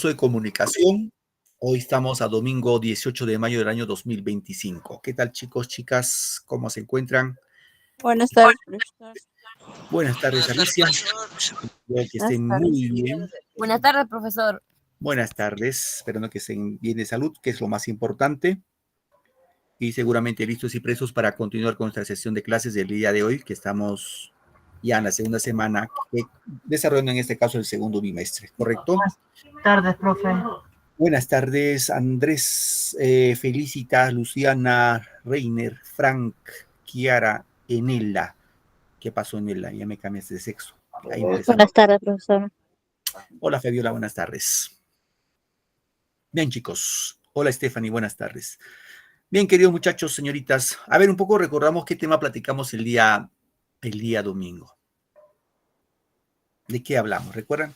De comunicación. Hoy estamos a domingo 18 de mayo del año 2025. ¿Qué tal, chicos, chicas? ¿Cómo se encuentran? Buenas tardes, profesor. Buenas tardes, Alicia. Espero que estén muy bien. Buenas tardes, profesor. Buenas tardes. Esperando que estén bien de salud, que es lo más importante. Y seguramente listos y presos para continuar con nuestra sesión de clases del día de hoy, que estamos ya en la segunda semana, desarrollando en este caso el segundo bimestre, ¿correcto? Buenas tardes, profe. Buenas tardes, Andrés, Felicita, Luciana, Reiner, Frank, Kiara, Enela. ¿Qué pasó, Enela? Ya me cambiaste de sexo. Buenas tardes, profesor. Hola, Fabiola, buenas tardes. Bien, chicos. Hola, Stephanie, buenas tardes. Bien, queridos muchachos, señoritas. A ver, un poco recordamos qué tema platicamos el día domingo. ¿De qué hablamos? ¿Recuerdan?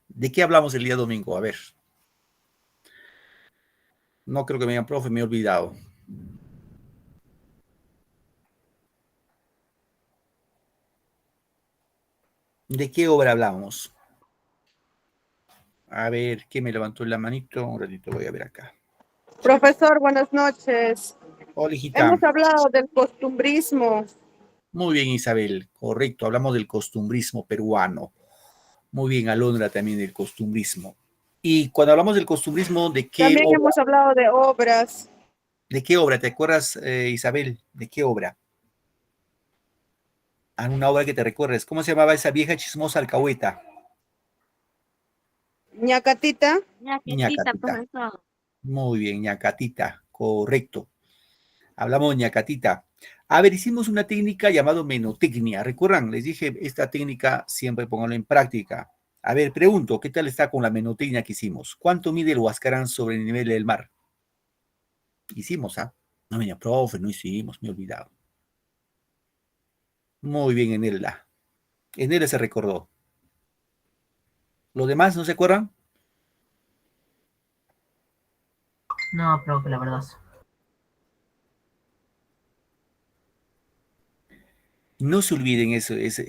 ¿De qué hablamos el día domingo? A ver. No creo que me digan, profe, me he olvidado. ¿De qué obra hablamos? A ver, ¿quién me levantó la manito? Un ratito voy a ver acá. Profesor, buenas noches. Hola, hijita. Hemos hablado del costumbrismo. Muy bien, Isabel. Correcto, hablamos del costumbrismo peruano. Muy bien, Alondra, también del costumbrismo. Y cuando hablamos del costumbrismo, ¿de qué También obra? hemos hablado de obras. ¿De qué obra? ¿Te acuerdas, Isabel? ¿De qué obra? ¿Alguna obra que te recuerdes? ¿Cómo se llamaba esa vieja chismosa alcahueta? Ñacatita. Ñacatita, profesor. Muy bien, Ñacatita, correcto. Hablamos de Ñacatita. A ver, hicimos una técnica llamada menotecnia. ¿Recuerdan? Les dije, esta técnica siempre pónganla en práctica. A ver, pregunto, ¿qué tal está con la menotecnia que hicimos? ¿Cuánto mide el Huascarán sobre el nivel del mar? Hicimos, ¿ah? No, venía, profe, no hicimos, me he olvidado. Muy bien, Enela. Enela se recordó. ¿Los demás no se acuerdan? No, profe, la verdad. No se olviden eso, es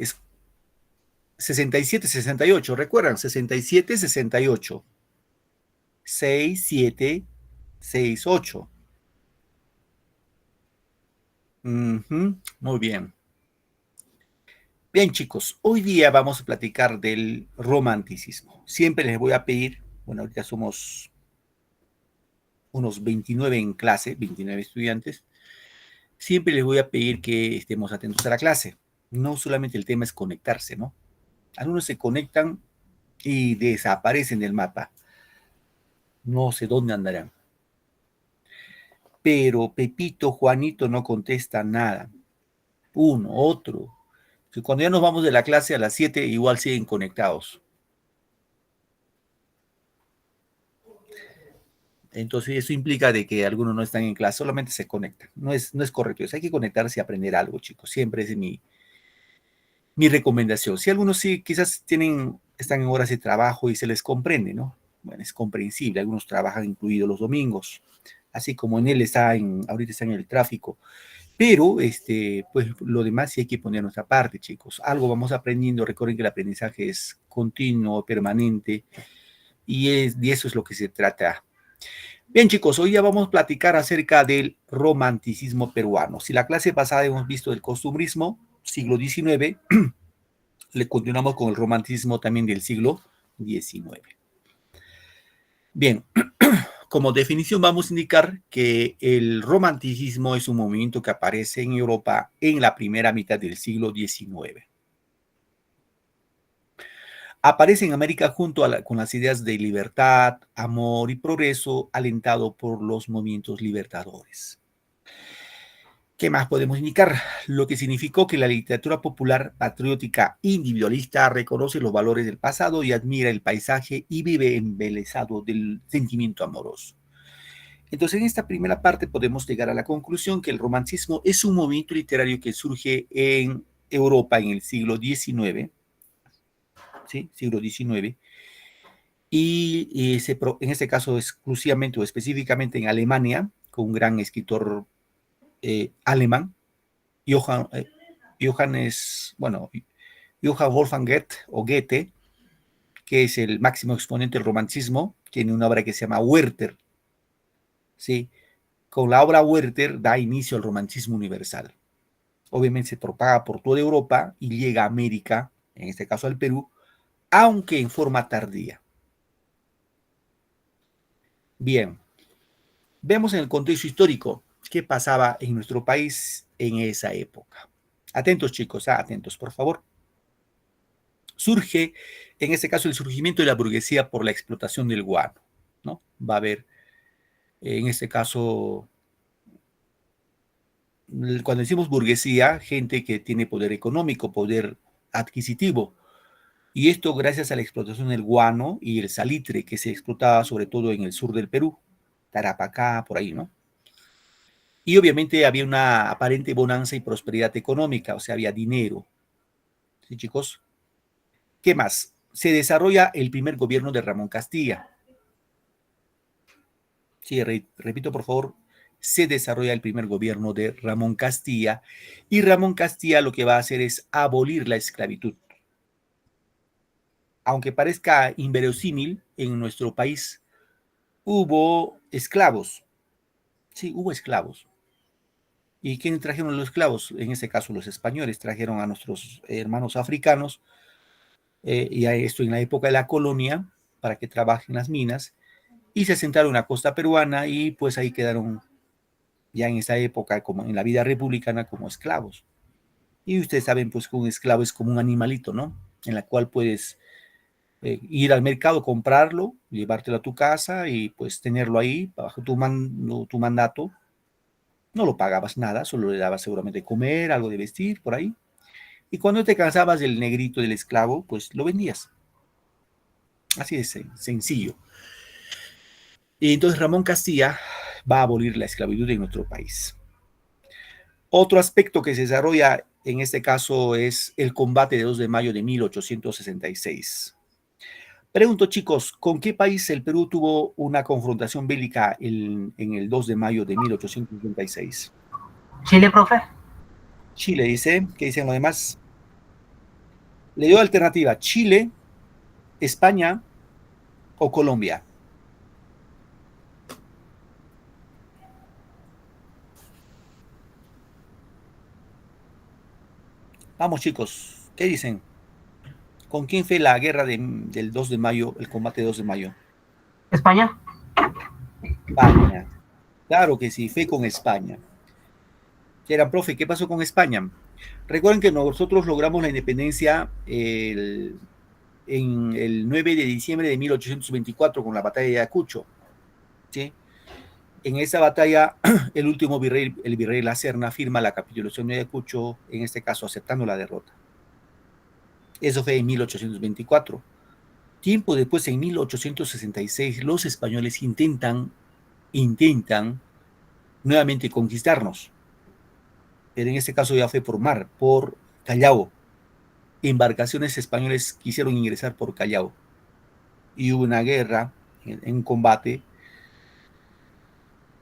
67, 68, ¿recuerdan? 67, 68. 6, 7, 6, 8. Muy bien. Bien, chicos, hoy día vamos a platicar del romanticismo. Siempre les voy a pedir, bueno, ahorita somos unos 29 en clase, 29 estudiantes, siempre les voy a pedir que estemos atentos a la clase. No solamente el tema es conectarse, ¿no? Algunos se conectan y desaparecen del mapa. No sé dónde andarán. Pero Pepito, Juanito no contesta nada. Uno, otro. Cuando ya nos vamos de la clase a las 7, igual siguen conectados. Entonces eso implica de que algunos no están en clase, solamente se conectan. No es correcto. Hay que conectarse y aprender algo, chicos. Siempre es mi recomendación. Si algunos sí, quizás están en horas de trabajo y se les comprende, ¿no? Bueno, es comprensible. Algunos trabajan incluidos los domingos, así como en él ahorita está en el tráfico. Pero, pues lo demás sí hay que poner nuestra parte, chicos. Algo vamos aprendiendo. Recuerden que el aprendizaje es continuo, permanente, y de eso es lo que se trata. Bien, chicos, hoy ya vamos a platicar acerca del romanticismo peruano. Si la clase pasada hemos visto el costumbrismo, siglo XIX, le continuamos con el romanticismo también del siglo XIX. Bien, como definición vamos a indicar que el romanticismo es un movimiento que aparece en Europa en la primera mitad del siglo XIX. Aparece en América junto con las ideas de libertad, amor y progreso, alentado por los movimientos libertadores. ¿Qué más podemos indicar? Lo que significó que la literatura popular patriótica individualista reconoce los valores del pasado y admira el paisaje y vive embelesado del sentimiento amoroso. Entonces, en esta primera parte podemos llegar a la conclusión que el romanticismo es un movimiento literario que surge en Europa en el siglo XIX, ¿sí? Siglo XIX, en este caso exclusivamente o específicamente en Alemania, con un gran escritor alemán, Johann Wolfgang Goethe, o Goethe, que es el máximo exponente del romanticismo, tiene una obra que se llama Werther, ¿sí? Con la obra Werther da inicio al romanticismo universal. Obviamente se propaga por toda Europa y llega a América, en este caso al Perú, aunque en forma tardía. Bien, vemos en el contexto histórico qué pasaba en nuestro país en esa época. Atentos, chicos, atentos, por favor. Surge, en este caso, el surgimiento de la burguesía por la explotación del guano, ¿no? Va a haber, en este caso, cuando decimos burguesía, gente que tiene poder económico, poder adquisitivo, y esto gracias a la explotación del guano y el salitre que se explotaba sobre todo en el sur del Perú, Tarapacá, por ahí, ¿no? Y obviamente había una aparente bonanza y prosperidad económica, o sea, había dinero. ¿Sí, chicos? ¿Qué más? Se desarrolla el primer gobierno de Ramón Castilla. Sí, repito, por favor, se desarrolla el primer gobierno de Ramón Castilla, y Ramón Castilla lo que va a hacer es abolir la esclavitud. Aunque parezca inverosímil, en nuestro país hubo esclavos. Sí, hubo esclavos. ¿Y quiénes trajeron los esclavos? En este caso, los españoles trajeron a nuestros hermanos africanos, y a esto en la época de la colonia, para que trabajen las minas, y se asentaron en la costa peruana, y pues ahí quedaron ya en esa época, como en la vida republicana, como esclavos. Y ustedes saben pues que un esclavo es como un animalito, ¿no? En la cual puedes ir al mercado, comprarlo, llevártelo a tu casa y pues tenerlo ahí bajo tu mandato. No lo pagabas nada, solo le dabas seguramente de comer, algo de vestir, por ahí. Y cuando te cansabas del negrito, del esclavo, pues lo vendías. Así de sencillo. Y entonces Ramón Castilla va a abolir la esclavitud en nuestro país. Otro aspecto que se desarrolla en este caso es el combate de 2 de mayo de 1866. Pregunto, chicos, ¿con qué país el Perú tuvo una confrontación bélica en el 2 de mayo de 1866? Chile, profe. Chile, dice. ¿Qué dicen los demás? Le dio alternativa: Chile, España o Colombia. Vamos, chicos, ¿qué dicen? ¿Con quién fue la guerra del 2 de mayo, el combate de 2 de mayo? España. España. Claro que sí, fue con España. Eran, profe, ¿qué pasó con España? Recuerden que nosotros logramos la independencia en el 9 de diciembre de 1824 con la batalla de Ayacucho, ¿sí? En esa batalla, el último virrey, el virrey La Serna, firma la capitulación de Ayacucho, en este caso aceptando la derrota. Eso fue en 1824. Tiempo después, en 1866, los españoles intentan nuevamente conquistarnos, pero en este caso ya fue por mar, por Callao. Embarcaciones españoles quisieron ingresar por Callao y hubo una guerra en combate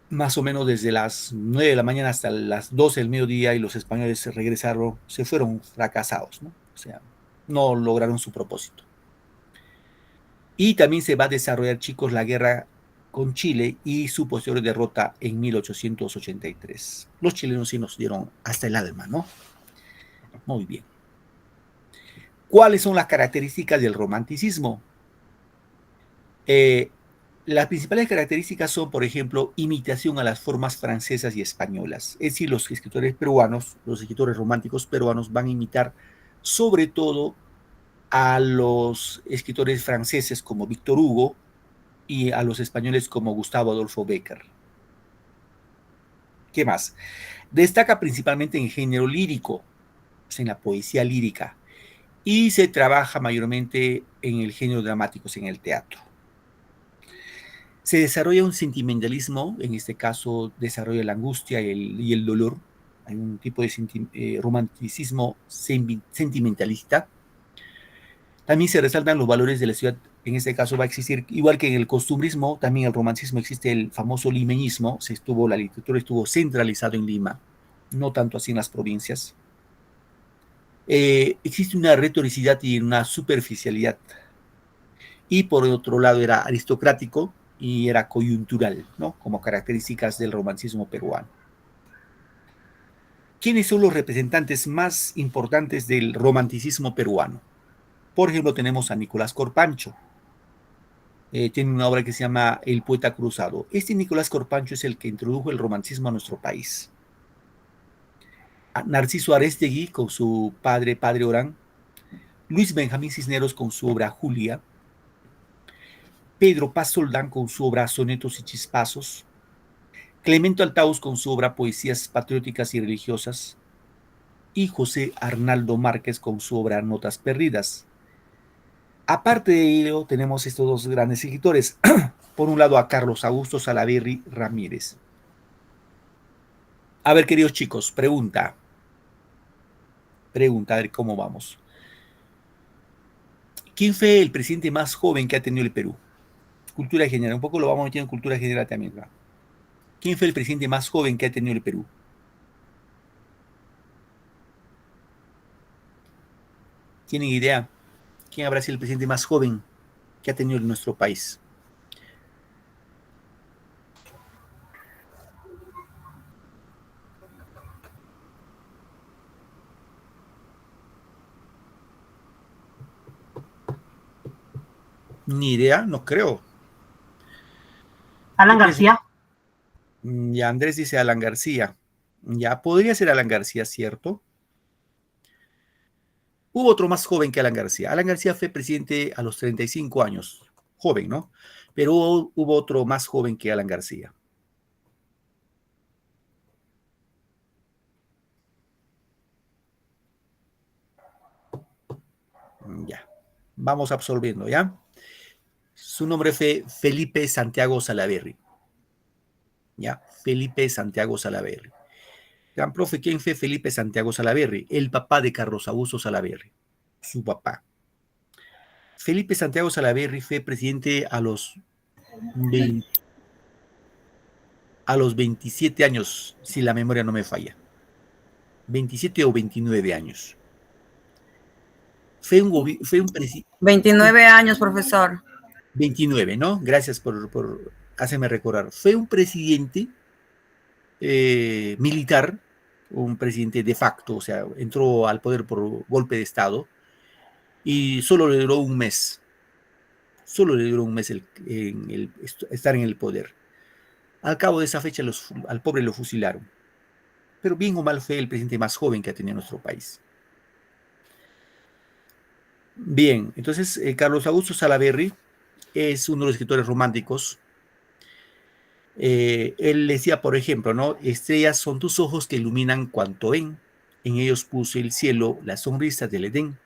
más o menos desde las 9 de la mañana hasta las 12 del mediodía, y los españoles se regresaron, se fueron fracasados, ¿no? O sea, no lograron su propósito. Y también se va a desarrollar, chicos, la guerra con Chile y su posterior derrota en 1883. Los chilenos sí nos dieron hasta el alma, ¿no? Muy bien. ¿Cuáles son las características del romanticismo? Las principales características son, por ejemplo, imitación a las formas francesas y españolas. Es decir, los escritores peruanos, los escritores románticos peruanos van a imitar sobre todo a los escritores franceses como Víctor Hugo y a los españoles como Gustavo Adolfo Bécquer. ¿Qué más? Destaca principalmente en género lírico, en la poesía lírica, y se trabaja mayormente en el género dramático, en el teatro. Se desarrolla un sentimentalismo, en este caso desarrolla la angustia y el dolor. Hay un tipo de romanticismo sentimentalista. También se resaltan los valores de la ciudad En este caso va a existir, igual que en el costumbrismo, también el romancismo existe el famoso limeñismo, la literatura estuvo centralizado en Lima, no tanto así en las provincias. Existe una retoricidad y una superficialidad. Y por otro lado era aristocrático y era coyuntural, ¿no? Como características del romancismo peruano. ¿Quiénes son los representantes más importantes del romanticismo peruano? Por ejemplo, tenemos a Nicolás Corpancho. Tiene una obra que se llama El poeta cruzado. Este Nicolás Corpancho es el que introdujo el romancismo a nuestro país. A Narciso Arestegui con su Padre Orán. Luis Benjamín Cisneros con su obra Julia. Pedro Paz Soldán con su obra Sonetos y Chispazos. Clemento Altaus con su obra Poesías patrióticas y religiosas. Y José Arnaldo Márquez con su obra Notas perdidas. Aparte de ello, tenemos estos dos grandes escritores. Por un lado, a Carlos Augusto Salaverry Ramírez. A ver, queridos chicos, pregunta. A ver cómo vamos. ¿Quién fue el presidente más joven que ha tenido el Perú? Cultura general, un poco lo vamos metiendo en cultura general también, ¿verdad? ¿Quién fue el presidente más joven que ha tenido el Perú? ¿Tienen idea? ¿Quién habrá sido el presidente más joven que ha tenido nuestro país? Ni idea, no creo. Alan García. Ya Andrés dice Alan García. Ya podría ser Alan García, ¿cierto? Hubo otro más joven que Alan García. Alan García fue presidente a los 35 años. Joven, ¿no? Pero hubo otro más joven que Alan García. Ya. Vamos absorbiendo, ¿ya? Su nombre fue Felipe Santiago Salaverry. ¿Ya? Felipe Santiago Salaverry. Gran profe, ¿quién fue Felipe Santiago Salaverry? El papá de Carlos Augusto Salaverry. Su papá. Felipe Santiago Salaverry fue presidente a los 27 años, si la memoria no me falla. 27 o 29 años. Fue un presidente. 29 años, profesor. 29, ¿no? Gracias por hacerme recordar. Fue un presidente militar, un presidente de facto, o sea, entró al poder por golpe de Estado y solo le duró un mes. Solo le duró un mes estar en el poder. Al cabo de esa fecha al pobre lo fusilaron. Pero bien o mal fue el presidente más joven que ha tenido nuestro país. Bien, entonces Carlos Augusto Salaverry es uno de los escritores románticos. Él decía, por ejemplo, ¿no? Estrellas son tus ojos que iluminan cuanto ven. En ellos puse el cielo, las sonrisas del Edén.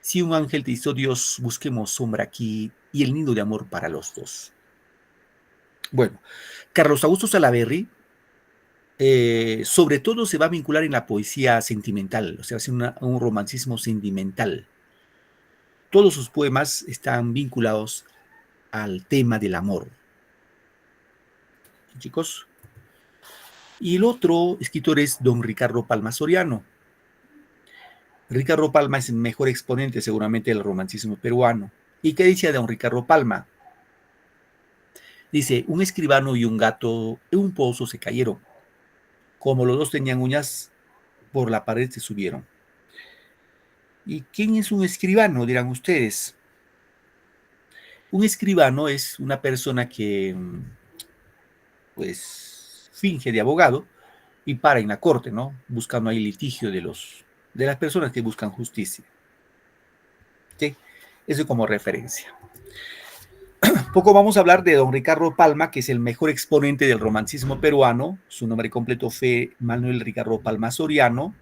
Si un ángel te hizo Dios, busquemos sombra aquí y el nido de amor para los dos. Bueno, Carlos Augusto Salaverry sobre todo se va a vincular en la poesía sentimental, o sea, hace un romancismo sentimental. Todos sus poemas están vinculados al tema del amor. Chicos. Y el otro escritor es don Ricardo Palma Soriano. Ricardo Palma es el mejor exponente seguramente del romancismo peruano. ¿Y qué dice don Ricardo Palma? Dice, un escribano y un gato en un pozo se cayeron. Como los dos tenían uñas, por la pared se subieron. ¿Y quién es un escribano? Dirán ustedes. Un escribano es una persona que, pues, finge de abogado y para en la corte, ¿no? Buscando ahí litigio de las personas que buscan justicia. ¿Sí? Eso como referencia. Poco vamos a hablar de don Ricardo Palma, que es el mejor exponente del romancismo peruano. Su nombre completo fue Manuel Ricardo Palma Soriano.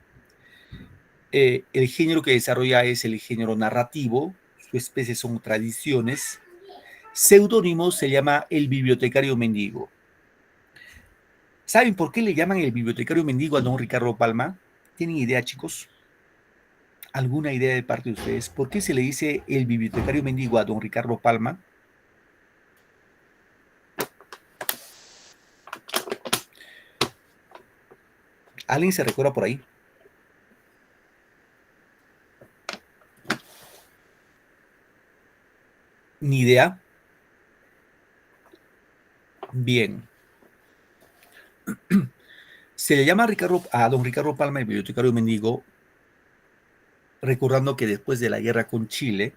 El género que desarrolla es el género narrativo. Su especie son tradiciones. Seudónimo se llama el bibliotecario mendigo. ¿Saben por qué le llaman el bibliotecario mendigo a don Ricardo Palma? ¿Tienen idea, chicos? ¿Alguna idea de parte de ustedes? ¿Por qué se le dice el bibliotecario mendigo a don Ricardo Palma? ¿Alguien se recuerda por ahí? ¿Ni idea? Bien. Se le llama a don Ricardo Palma el bibliotecario mendigo, recordando que después de la guerra con Chile,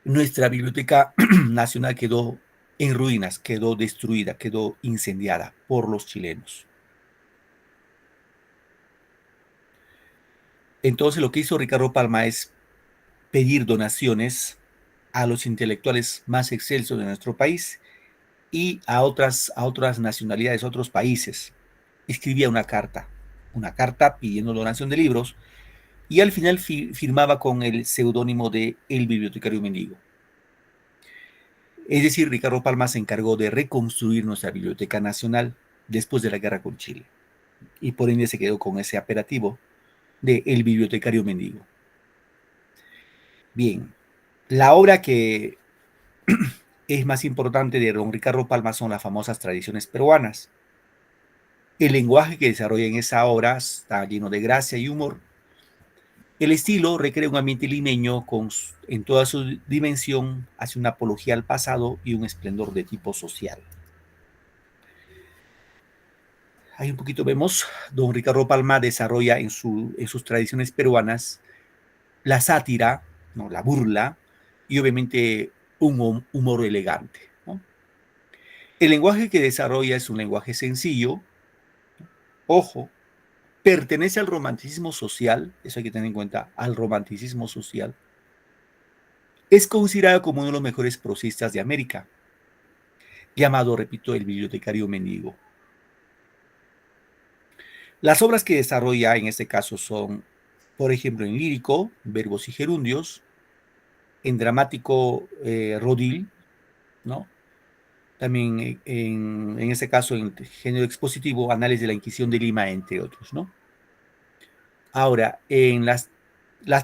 nuestra biblioteca nacional quedó en ruinas, quedó destruida, quedó incendiada por los chilenos. Entonces lo que hizo Ricardo Palma es pedir donaciones a los intelectuales más excelsos de nuestro país y a otras nacionalidades, otros países. Escribía una carta pidiendo donación de libros y al final firmaba con el seudónimo de El Bibliotecario Mendigo. Es decir, Ricardo Palma se encargó de reconstruir nuestra Biblioteca Nacional después de la guerra con Chile y por ende se quedó con ese apelativo de El Bibliotecario Mendigo. Bien, la obra que es más importante de don Ricardo Palma son las famosas tradiciones peruanas. El lenguaje que desarrolla en esa obra está lleno de gracia y humor. El estilo recrea un ambiente limeño en toda su dimensión, hace una apología al pasado y un esplendor de tipo social. Ahí un poquito vemos, don Ricardo Palma desarrolla en sus tradiciones peruanas la sátira, ¿no? La burla y obviamente un humor elegante, ¿no? El lenguaje que desarrolla es un lenguaje sencillo, ojo, pertenece al romanticismo social, eso hay que tener en cuenta, al romanticismo social. Es considerado como uno de los mejores prosistas de América, llamado, repito, el bibliotecario mendigo. Las obras que desarrolla en este caso son, por ejemplo, en lírico, verbos y gerundios, en dramático, rodil, ¿no? También en este caso en género expositivo, Análisis de la Inquisición de Lima, entre otros, ¿no? Ahora, en las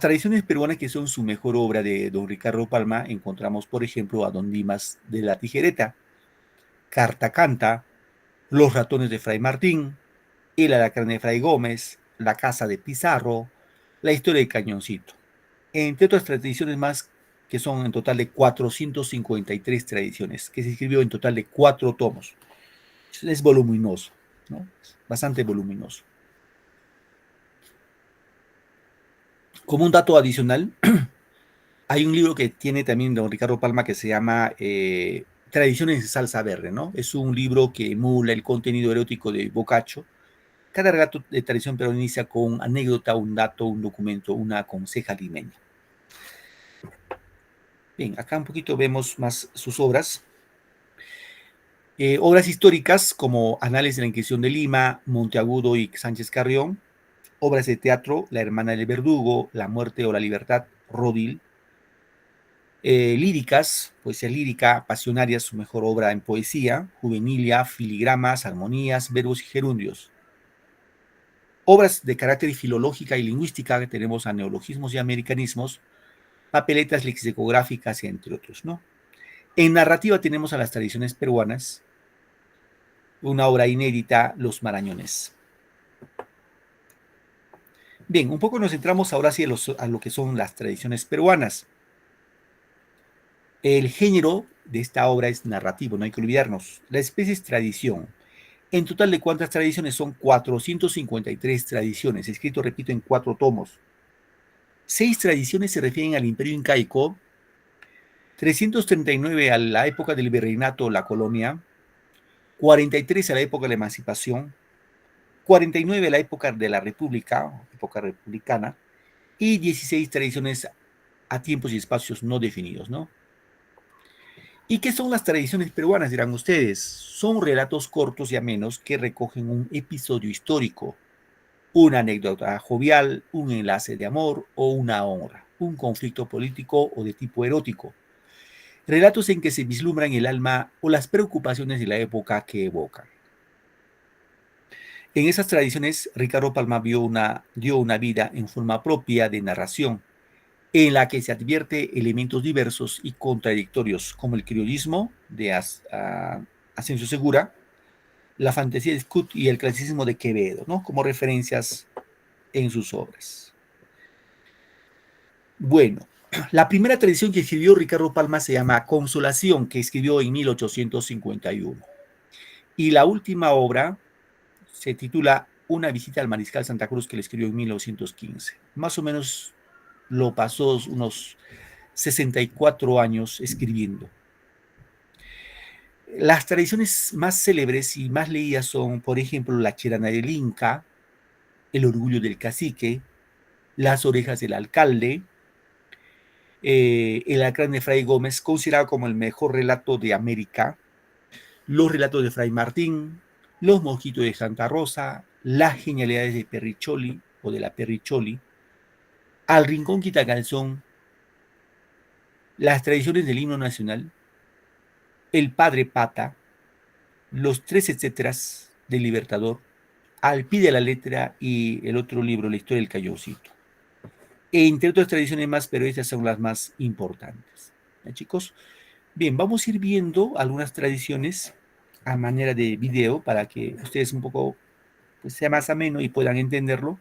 tradiciones peruanas que son su mejor obra de don Ricardo Palma, encontramos, por ejemplo, a don Dimas de la Tijereta, Carta Canta, Los ratones de Fray Martín, El alacrán de Fray Gómez, La casa de Pizarro, La historia del Cañoncito, entre otras tradiciones más que son en total de 453 tradiciones, que se escribió en total de 4 tomos. Es voluminoso, ¿no? Bastante voluminoso. Como un dato adicional, hay un libro que tiene también don Ricardo Palma que se llama Tradiciones de Salsa Verde, ¿no? Es un libro que emula el contenido erótico de Boccaccio. Cada relato de tradición peruana inicia con anécdota, un dato, un documento, una conseja limeña. Bien, acá un poquito vemos más sus obras. Obras históricas como Análisis de la Inquisición de Lima, Monteagudo y Sánchez Carrión. Obras de teatro, La hermana del verdugo, La muerte o la libertad, Rodil. Líricas, poesía lírica, Pasionaria, su mejor obra en poesía, Juvenilia, Filigramas, Armonías, Verbos y Gerundios. Obras de carácter filológica y lingüística, que tenemos a Neologismos y Americanismos, Papeletas lexicográficas, entre otros, ¿no? En narrativa tenemos a las tradiciones peruanas, una obra inédita, Los Marañones. Bien, un poco nos centramos ahora sí a lo que son las tradiciones peruanas. El género de esta obra es narrativo, no hay que olvidarnos. La especie es tradición. En total, ¿de cuántas tradiciones? Son 453 tradiciones, escrito, repito, en 4 tomos. 6 tradiciones se refieren al Imperio Incaico, 339 a la época del virreinato, la colonia, 43 a la época de la emancipación, 49 a la época de la República, época republicana, y 16 tradiciones a tiempos y espacios no definidos, ¿no? ¿Y qué son las tradiciones peruanas, dirán ustedes? Son relatos cortos y amenos que recogen un episodio histórico, una anécdota jovial, un enlace de amor o una honra, un conflicto político o de tipo erótico. Relatos en que se vislumbran el alma o las preocupaciones de la época que evocan. En esas tradiciones, Ricardo Palma dio una vida en forma propia de narración, en la que se advierte elementos diversos y contradictorios, como el criollismo de Asensio Segura, la fantasía de Scott y el clasicismo de Quevedo, ¿no? Como referencias en sus obras. Bueno, la primera tradición que escribió Ricardo Palma se llama Consolación, que escribió en 1851. Y la última obra se titula Una visita al Mariscal Santa Cruz, que le escribió en 1915. Más o menos lo pasó unos 64 años escribiendo. Las tradiciones más célebres y más leídas son, por ejemplo, la Cherana del Inca, el orgullo del cacique, las orejas del alcalde, el alacrán de Fray Gómez, considerado como el mejor relato de América, los relatos de Fray Martín, los mojitos de Santa Rosa, las genialidades de Perricholi o de la Perricholi, al Rincón Quitacalzón, las tradiciones del himno nacional, el Padre Pata, los tres etcéteras del Libertador, al pie de la letra y el otro libro, la historia del Callosito. Entre otras tradiciones más, pero estas son las más importantes. ¿Ya, chicos? Bien, vamos a ir viendo algunas tradiciones a manera de video para que ustedes un poco pues, sea más ameno y puedan entenderlo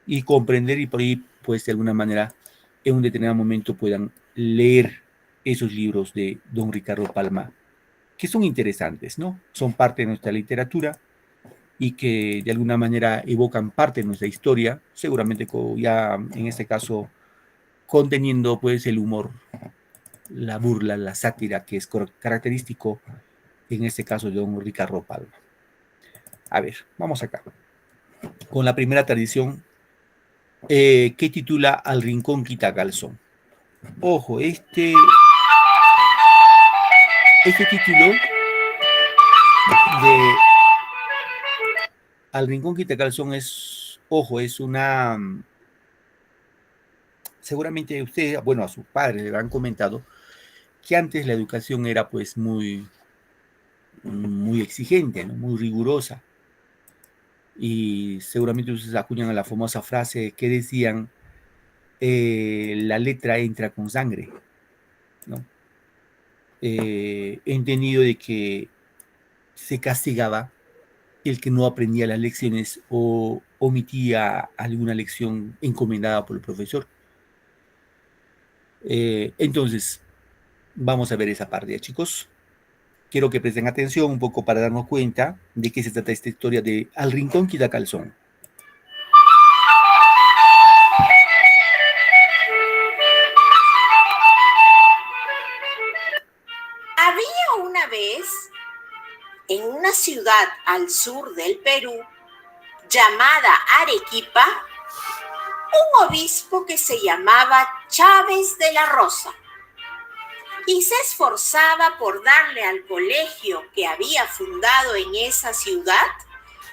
y comprender y por ahí, pues de alguna manera, en un determinado momento puedan leer esos libros de don Ricardo Palma, que son interesantes, ¿no? Son parte de nuestra literatura y que de alguna manera evocan parte de nuestra historia, seguramente ya en este caso conteniendo pues el humor, la burla, la sátira que es característico en este caso de don Ricardo Palma. A ver, vamos acá con la primera tradición que titula Al Rincón Quitacalzón. Ojo, este título de Al Rincón Quitacalzón es, ojo, es una, seguramente ustedes, bueno, a sus padres le han comentado que antes la educación era pues muy exigente, ¿no? Muy rigurosa. Y seguramente ustedes acuñan a la famosa frase que decían, la letra entra con sangre, ¿no? Entendido de que se castigaba el que no aprendía las lecciones o omitía alguna lección encomendada por el profesor. Entonces, vamos a ver esa parte, chicos. Quiero que presten atención un poco para darnos cuenta de qué se trata esta historia de Al Rincón Quitacalzón. Había una vez, en una ciudad al sur del Perú, llamada Arequipa, un obispo que se llamaba Chávez de la Rosa y se esforzaba por darle al colegio que había fundado en esa ciudad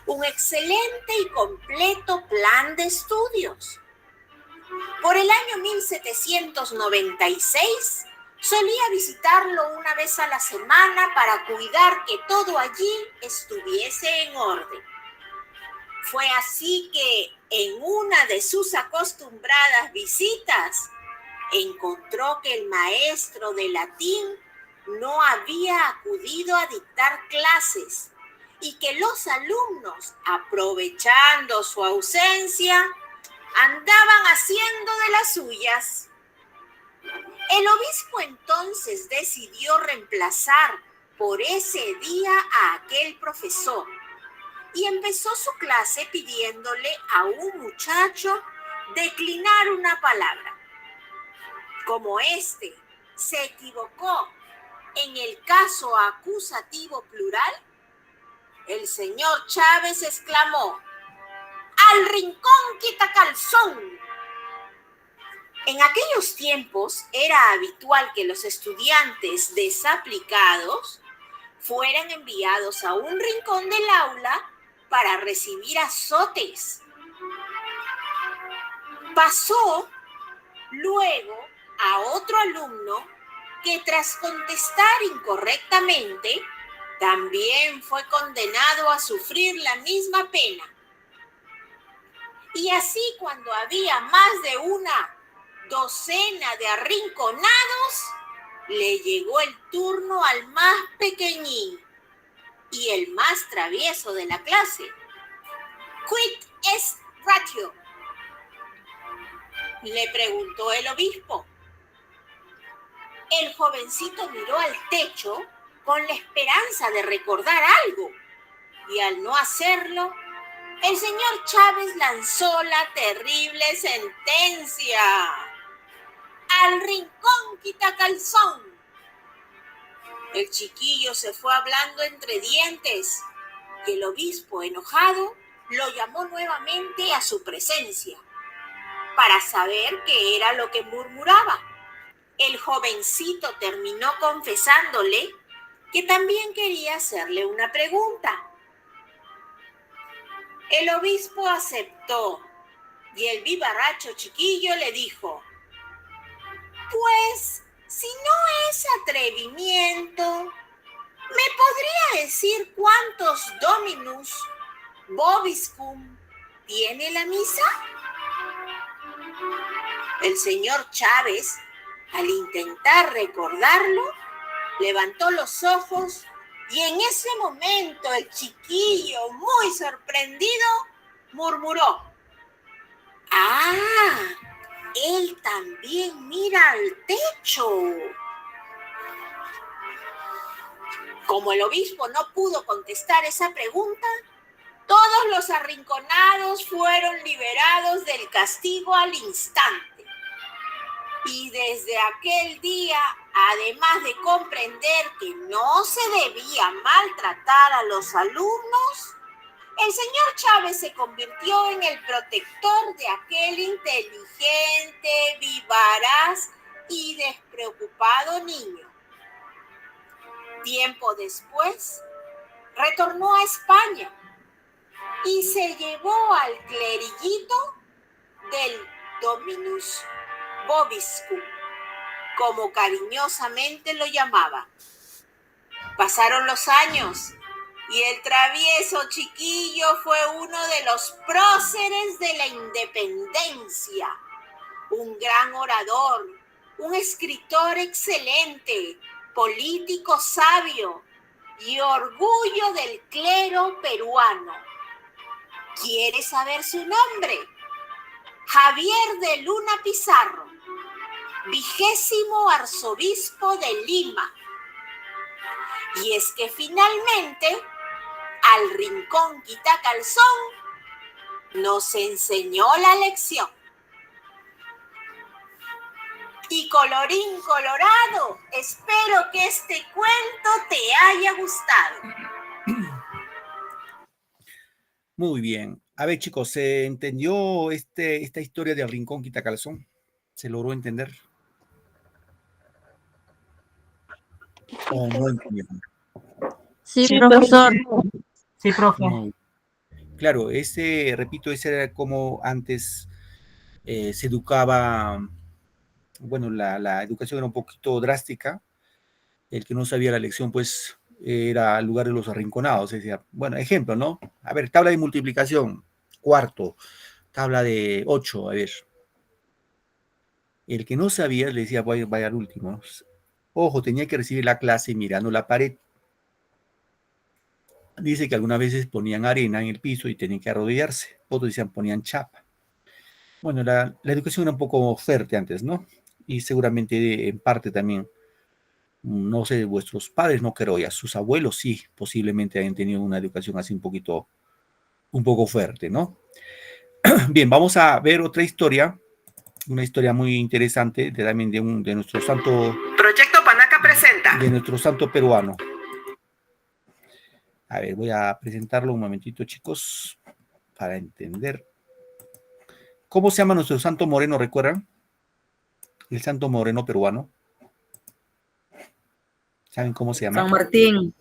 un excelente y completo plan de estudios. Por el año 1796, solía visitarlo una vez a la semana para cuidar que todo allí estuviese en orden. Fue así que en una de sus acostumbradas visitas, encontró que el maestro de latín no había acudido a dictar clases y que los alumnos, aprovechando su ausencia, andaban haciendo de las suyas. El obispo entonces decidió reemplazar por ese día a aquel profesor y empezó su clase pidiéndole a un muchacho declinar una palabra. Como éste se equivocó en el caso acusativo plural, el señor Chávez exclamó: ¡Al rincón quitacalzón! En aquellos tiempos era habitual que los estudiantes desaplicados fueran enviados a un rincón del aula para recibir azotes. Pasó luego a otro alumno que tras contestar incorrectamente también fue condenado a sufrir la misma pena. Y así, cuando había más de una docena de arrinconados, le llegó el turno al más pequeñín y el más travieso de la clase. ¿Quid est ratio?, le preguntó el obispo. El jovencito miró al techo con la esperanza de recordar algo, y al no hacerlo, el señor Chávez lanzó la terrible sentencia: al rincón quitacalzón. El chiquillo se fue hablando entre dientes y el obispo, enojado, lo llamó nuevamente a su presencia para saber qué era lo que murmuraba. El jovencito terminó confesándole que también quería hacerle una pregunta. El obispo aceptó y el vivarracho chiquillo le dijo: pues, si no es atrevimiento, ¿me podría decir cuántos dominus vobiscum tiene la misa? El señor Chávez, al intentar recordarlo, levantó los ojos y en ese momento el chiquillo, muy sorprendido, murmuró: ¡ah! Él también mira al techo. Como el obispo no pudo contestar esa pregunta, todos los arrinconados fueron liberados del castigo al instante. Y desde aquel día, además de comprender que no se debía maltratar a los alumnos, el señor Chávez se convirtió en el protector de aquel inteligente, vivaz y despreocupado niño. Tiempo después, retornó a España y se llevó al cleriguito del Dominus Vobiscum, como cariñosamente lo llamaba. Pasaron los años y el travieso chiquillo fue uno de los próceres de la independencia, un gran orador, un escritor excelente, político sabio y orgullo del clero peruano. ¿Quiere saber su nombre? Javier de Luna Pizarro, 20º arzobispo de Lima. Y es que finalmente, al rincón quitacalzón nos enseñó la lección. Y colorín colorado, espero que este cuento te haya gustado. Muy bien. A ver, chicos, ¿se entendió esta historia del rincón quitacalzón? ¿Se logró entender? ¿O no entendieron? Sí, profesor. Sí, profe. Claro, repito, ese era como antes se educaba. Bueno, la educación era un poquito drástica. El que no sabía la lección, pues, era el lugar de los arrinconados. Decía, bueno, ejemplo, ¿no? A ver, tabla de multiplicación, cuarto, tabla de 8, a ver. El que no sabía le decía, vaya al último. Ojo, tenía que recibir la clase mirando la pared. Dice que algunas veces ponían arena en el piso y tenían que arrodillarse. Otros decían ponían chapa. Bueno, la educación era un poco fuerte antes, ¿no? Y seguramente en parte también, no sé, vuestros padres no creo ya, sus abuelos sí, posiblemente hayan tenido una educación así un poco fuerte, ¿no? Bien, vamos a ver otra historia, una historia muy interesante también de nuestro santo... Proyecto Panaca presenta. De nuestro santo peruano. A ver, voy a presentarlo un momentito, chicos, para entender. ¿Cómo se llama nuestro santo moreno, recuerdan? El santo moreno peruano. ¿Saben cómo se llama? San Martín.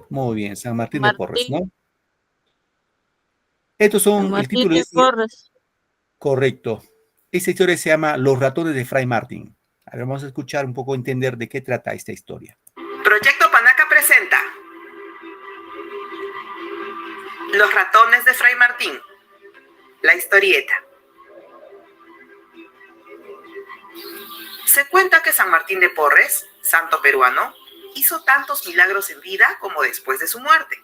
Muy bien, San Martín de Porres, ¿no? Estos son el título de Porres. Correcto. Esta historia se llama Los ratones de Fray Martín. Ahora vamos a escuchar un poco, entender de qué trata esta historia. Proyecto Panaca presenta. Los ratones de Fray Martín. La historieta. Se cuenta que San Martín de Porres, santo peruano, hizo tantos milagros en vida como después de su muerte.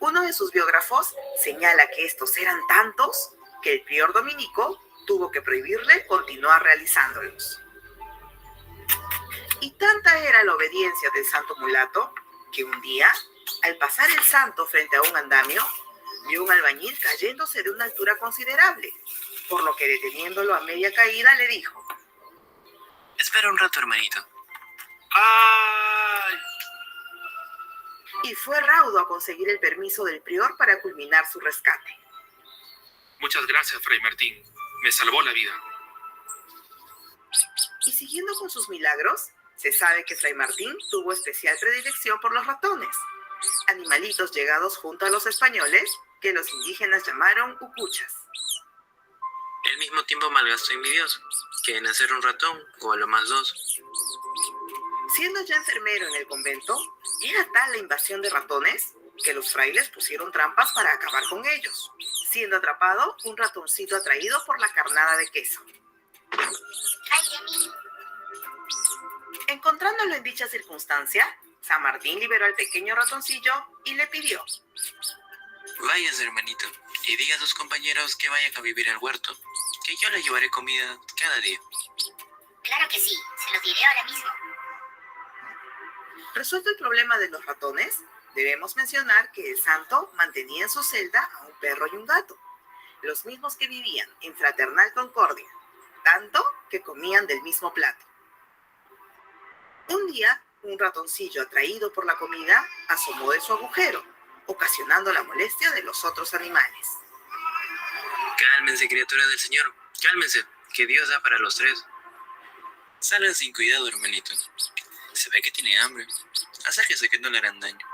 Uno de sus biógrafos señala que estos eran tantos que el prior dominico tuvo que prohibirle continuar realizándolos. Y tanta era la obediencia del santo mulato que un día, al pasar el santo frente a un andamio, vio un albañil cayéndose de una altura considerable, por lo que deteniéndolo a media caída le dijo: espera un rato, hermanito. ¡ay! Y fue raudo a conseguir el permiso del prior para culminar su rescate. Muchas gracias, Fray Martín. Me salvó la vida. Y siguiendo con sus milagros, se sabe que Fray Martín tuvo especial predilección por los ratones, animalitos llegados junto a los españoles que los indígenas llamaron ucuchas. El mismo tiempo malgastó envidioso, que en hacer un ratón o a lo más dos. Siendo ya enfermero en el convento, era tal la invasión de ratones que los frailes pusieron trampas para acabar con ellos, siendo atrapado un ratoncito atraído por la carnada de queso. Encontrándolo en dicha circunstancia, San Martín liberó al pequeño ratoncillo y le pidió: váyase, hermanito, y diga a sus compañeros que vayan a vivir al huerto, que yo les llevaré comida cada día. Claro que sí, se los diré ahora mismo. Resuelto el problema de los ratones, debemos mencionar que el santo mantenía en su celda a un perro y un gato, los mismos que vivían en fraternal concordia, tanto que comían del mismo plato. Un día, un ratoncillo atraído por la comida asomó de su agujero, ocasionando la molestia de los otros animales. Cálmense, criaturas del Señor, cálmense, que Dios da para los tres. Salgan sin cuidado, hermanito. Se ve que tiene hambre. Acérquese que no le harán daño.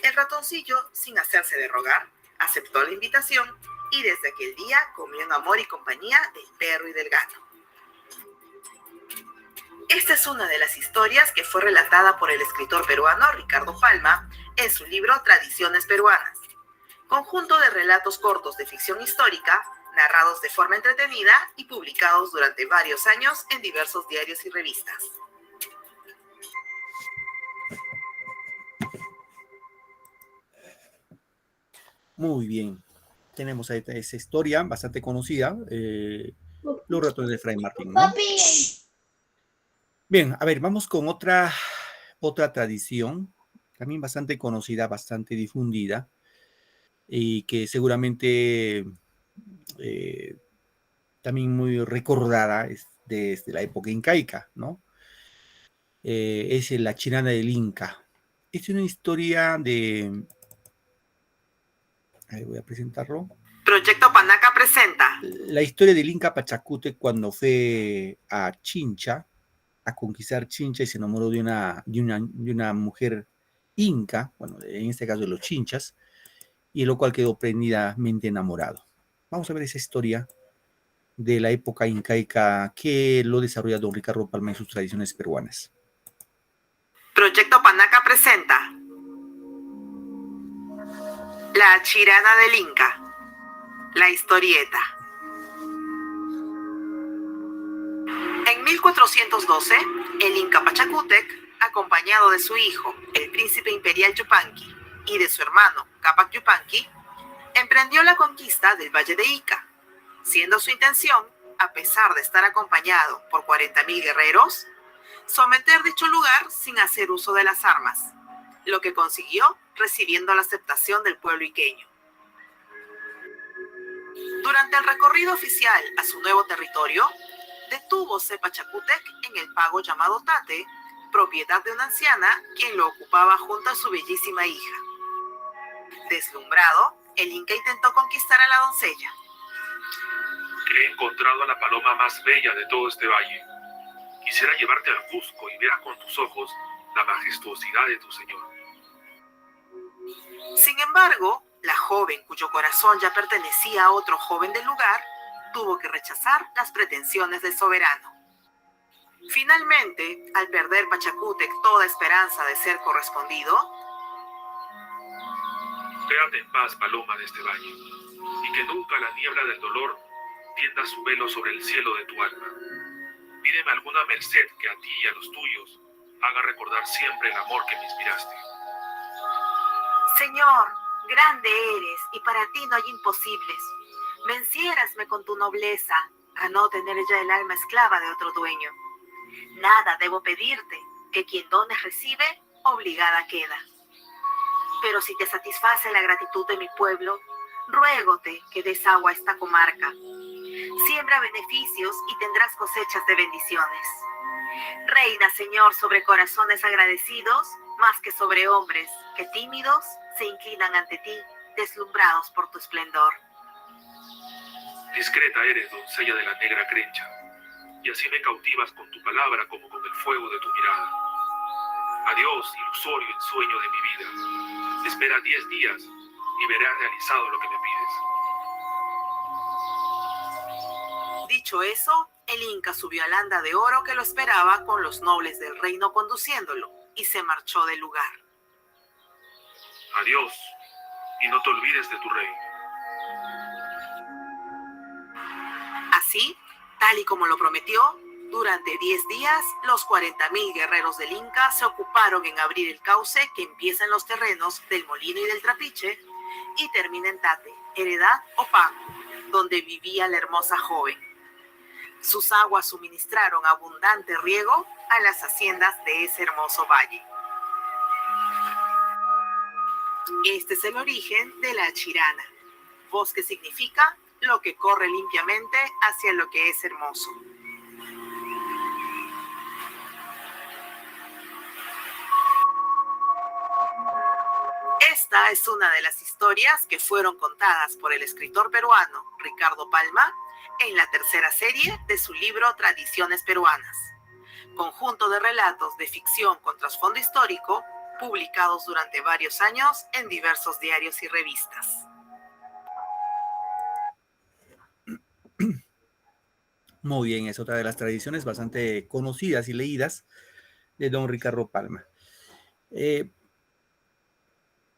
El ratoncillo, sin hacerse de rogar, aceptó la invitación y desde aquel día comió en amor y compañía del perro y del gato. Esta es una de las historias que fue relatada por el escritor peruano Ricardo Palma en su libro Tradiciones Peruanas, conjunto de relatos cortos de ficción histórica, narrados de forma entretenida y publicados durante varios años en diversos diarios y revistas. Muy bien. Tenemos ahí esa historia bastante conocida, los ratones de Fray Martín, ¿no? Bien, a ver, vamos con otra tradición, también bastante conocida, bastante difundida, y que seguramente también muy recordada desde la época incaica, ¿no? Es la Chirana del Inca. Es una historia de... Ahí voy a presentarlo. Proyecto Panaca presenta La historia del Inca Pachacútec cuando fue a Chincha, a conquistar Chincha y se enamoró de una mujer inca, bueno, en este caso de los chinchas, y lo cual quedó prendidamente enamorado. Vamos a ver esa historia de la época incaica que lo desarrolla don Ricardo Palma en sus tradiciones peruanas. Proyecto Panaca presenta La Chirana del Inca, la historieta. En 1412, el Inca Pachacútec, acompañado de su hijo, el príncipe imperial Yupanqui, y de su hermano, Cápac Yupanqui, emprendió la conquista del Valle de Ica, siendo su intención, a pesar de estar acompañado por 40.000 guerreros, someter dicho lugar sin hacer uso de las armas, lo que consiguió recibiendo la aceptación del pueblo iqueño. Durante el recorrido oficial a su nuevo territorio, detúvose Pachacútec en el pago llamado Tate, propiedad de una anciana quien lo ocupaba junto a su bellísima hija. Deslumbrado, el Inca intentó conquistar a la doncella. He encontrado a la paloma más bella de todo este valle. Quisiera llevarte al Cusco y veas con tus ojos la majestuosidad de tu señor. Sin embargo, la joven, cuyo corazón ya pertenecía a otro joven del lugar, tuvo que rechazar las pretensiones del soberano. Finalmente, al perder Pachacútec toda esperanza de ser correspondido, Quédate en paz, paloma de este valle, y que nunca la niebla del dolor tienda su velo sobre el cielo de tu alma. Pídeme alguna merced que a ti y a los tuyos haga recordar siempre el amor que me inspiraste. Señor, grande eres y para ti no hay imposibles. Venciérasme con tu nobleza a no tener ya el alma esclava de otro dueño. Nada debo pedirte, que quien dones recibe, obligada queda. Pero si te satisface la gratitud de mi pueblo, ruégote que des agua a esta comarca. Siembra beneficios y tendrás cosechas de bendiciones. Reina, Señor, sobre corazones agradecidos, más que sobre hombres que tímidos se inclinan ante ti, deslumbrados por tu esplendor. Discreta eres, doncella de la negra crencha, y así me cautivas con tu palabra como con el fuego de tu mirada. Adiós, ilusorio ensueño de mi vida. Espera 10 días y verás realizado lo que me pides. Dicho eso, el Inca subió al anda de oro que lo esperaba con los nobles del reino conduciéndolo y se marchó del lugar. Adiós, y no te olvides de tu rey. Así, tal y como lo prometió, durante 10 días, los 40.000 guerreros del Inca se ocuparon en abrir el cauce que empieza en los terrenos del Molino y del Trapiche y termina en Tate, Heredad o Pago, donde vivía la hermosa joven. Sus aguas suministraron abundante riego a las haciendas de ese hermoso valle. Este es el origen de la Chirana, voz que significa lo que corre limpiamente hacia lo que es hermoso. Esta es una de las historias que fueron contadas por el escritor peruano Ricardo Palma en la tercera serie de su libro Tradiciones Peruanas, conjunto de relatos de ficción con trasfondo histórico publicados durante varios años en diversos diarios y revistas. Muy bien, es otra de las tradiciones bastante conocidas y leídas de don Ricardo Palma.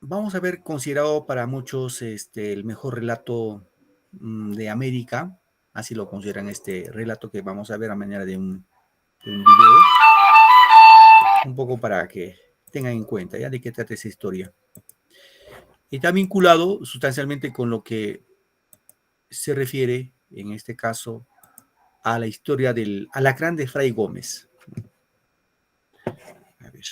Vamos a ver, considerado para muchos el mejor relato de América, así lo consideran este relato que vamos a ver a manera de un video, un poco para que tengan en cuenta ya de qué trata esa historia. Está vinculado sustancialmente con lo que se refiere, en este caso, a la historia del alacrán de Fray Gómez. A ver.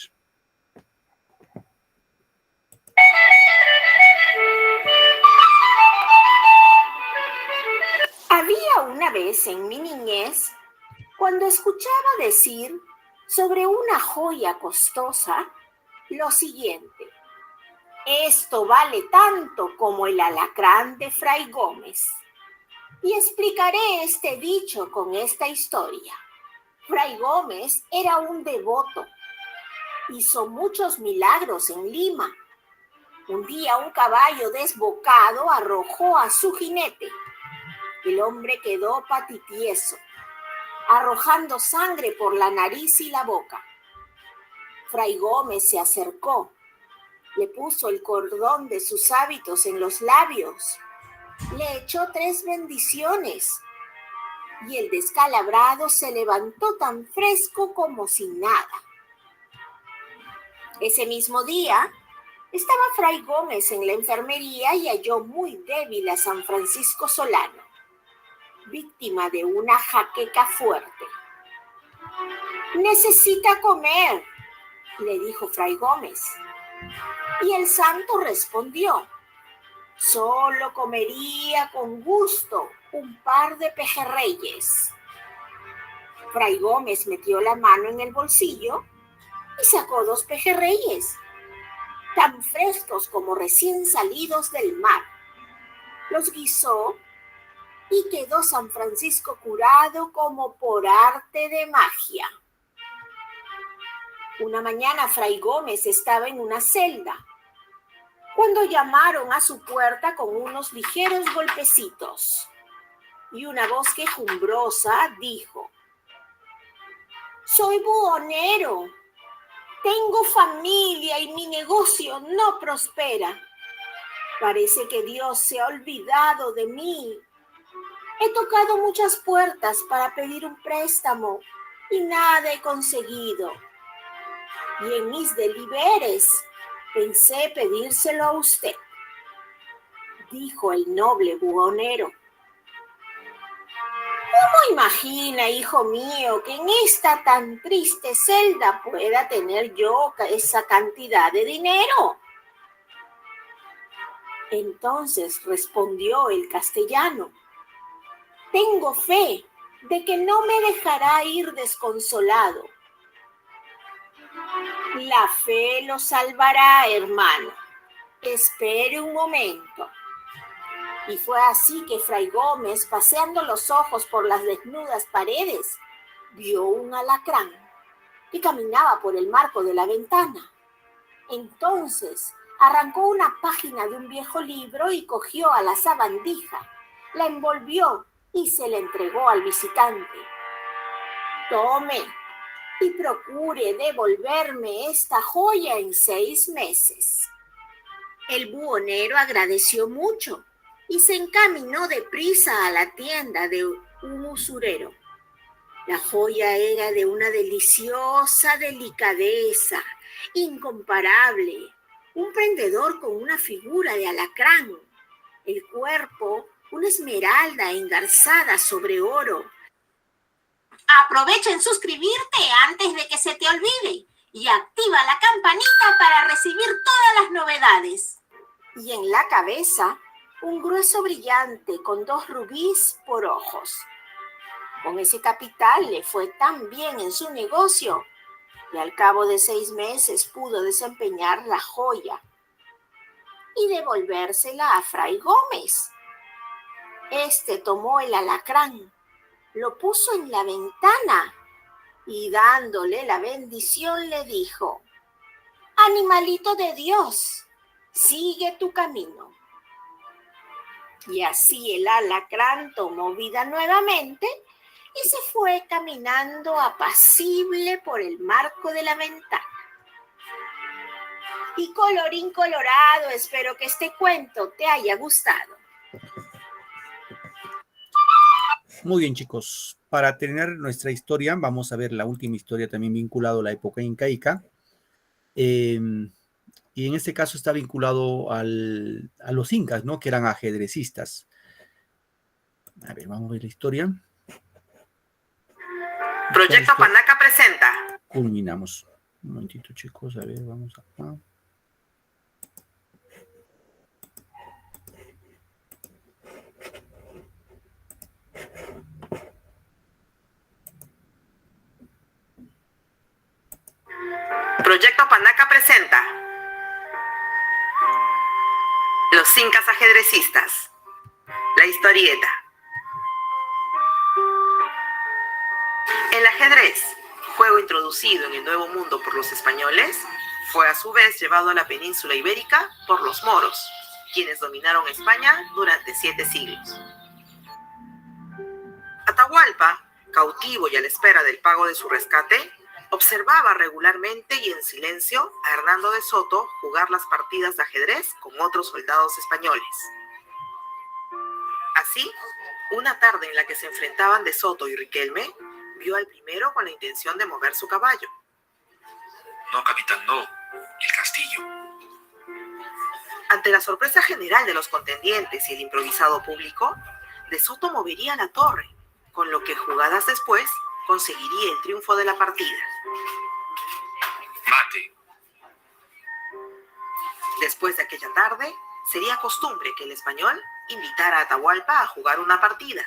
Había una vez en mi niñez, cuando escuchaba decir sobre una joya costosa, lo siguiente: esto vale tanto como el alacrán de Fray Gómez. Y explicaré este dicho con esta historia. Fray Gómez era un devoto. Hizo muchos milagros en Lima. Un día un caballo desbocado arrojó a su jinete. El hombre quedó patitieso, arrojando sangre por la nariz y la boca. Fray Gómez se acercó, le puso el cordón de sus hábitos en los labios, le echó 3 bendiciones y el descalabrado se levantó tan fresco como sin nada. Ese mismo día estaba Fray Gómez en la enfermería y halló muy débil a San Francisco Solano, víctima de una jaqueca fuerte. «Necesita comer», le dijo Fray Gómez. Y el santo respondió: «Solo comería con gusto un par de pejerreyes». Fray Gómez metió la mano en el bolsillo y sacó 2 pejerreyes, tan frescos como recién salidos del mar. Los guisó y quedó San Francisco curado como por arte de magia. Una mañana Fray Gómez estaba en una celda, cuando llamaron a su puerta con unos ligeros golpecitos, y una voz quejumbrosa dijo: Soy buhonero. Tengo familia y mi negocio no prospera. Parece que Dios se ha olvidado de mí. He tocado muchas puertas para pedir un préstamo y nada he conseguido. Y en mis deliberes pensé pedírselo a usted, dijo el noble buhonero. ¿Cómo imagina, hijo mío, que en esta tan triste celda pueda tener yo esa cantidad de dinero? Entonces respondió el castellano: tengo fe de que no me dejará ir desconsolado. La fe lo salvará, hermano. Espere un momento. Y fue así que Fray Gómez, paseando los ojos por las desnudas paredes, vio un alacrán que caminaba por el marco de la ventana. Entonces arrancó una página de un viejo libro y cogió a la sabandija, la envolvió y se la entregó al visitante. Tome y procure devolverme esta joya en 6 meses. El buhonero agradeció mucho y se encaminó deprisa a la tienda de un usurero. La joya era de una deliciosa delicadeza, incomparable, un prendedor con una figura de alacrán, el cuerpo una esmeralda engarzada sobre oro. Aprovecha en suscribirte antes de que se te olvide y activa la campanita para recibir todas las novedades. Y en la cabeza, un grueso brillante con 2 rubíes por ojos. Con ese capital le fue tan bien en su negocio y al cabo de 6 meses pudo desempeñar la joya y devolvérsela a Fray Gómez. Este tomó el alacrán, lo puso en la ventana y dándole la bendición le dijo: animalito de Dios, sigue tu camino. Y así el alacrán tomó vida nuevamente y se fue caminando apacible por el marco de la ventana. Y colorín colorado, espero que este cuento te haya gustado. Muy bien, chicos. Para terminar nuestra historia, vamos a ver la última historia también vinculado a la época incaica. Y en este caso está vinculado a los incas, ¿no? Que eran ajedrecistas. A ver, vamos a ver la historia. Proyecto Panaca presenta. Culminamos. Un momentito, chicos. A ver, vamos acá. Proyecto Panaca presenta Los Incas Ajedrecistas. La historieta. El ajedrez, juego introducido en el Nuevo Mundo por los españoles, fue a su vez llevado a la península ibérica por los moros, quienes dominaron España durante 7 siglos. Atahualpa, cautivo y a la espera del pago de su rescate, observaba regularmente y en silencio a Hernando de Soto jugar las partidas de ajedrez con otros soldados españoles. Así, una tarde en la que se enfrentaban de Soto y Riquelme, vio al primero con la intención de mover su caballo. No, capitán, no. El castillo. Ante la sorpresa general de los contendientes y el improvisado público, de Soto movería la torre, con lo que jugadas después conseguiría el triunfo de la partida. Mate. Después de aquella tarde, sería costumbre que el español invitara a Atahualpa a jugar una partida,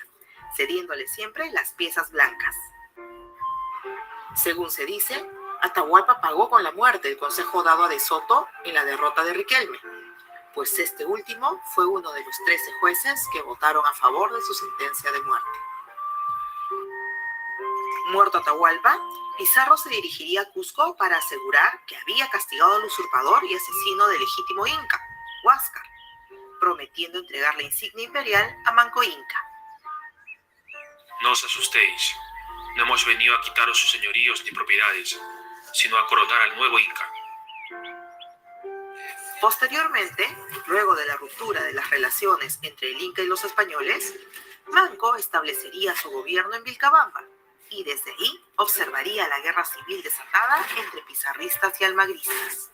cediéndole siempre las piezas blancas. Según se dice, Atahualpa pagó con la muerte el consejo dado a De Soto en la derrota de Riquelme, pues este último fue uno de los 13 jueces que votaron a favor de su sentencia de muerte. Muerto Atahualpa, Pizarro se dirigiría a Cusco para asegurar que había castigado al usurpador y asesino del legítimo inca, Huáscar, prometiendo entregar la insignia imperial a Manco Inca. No os asustéis. No hemos venido a quitaros sus señoríos ni propiedades, sino a coronar al nuevo Inca. Posteriormente, luego de la ruptura de las relaciones entre el Inca y los españoles, Manco establecería su gobierno en Vilcabamba y desde ahí observaría la guerra civil desatada entre pizarristas y almagristas.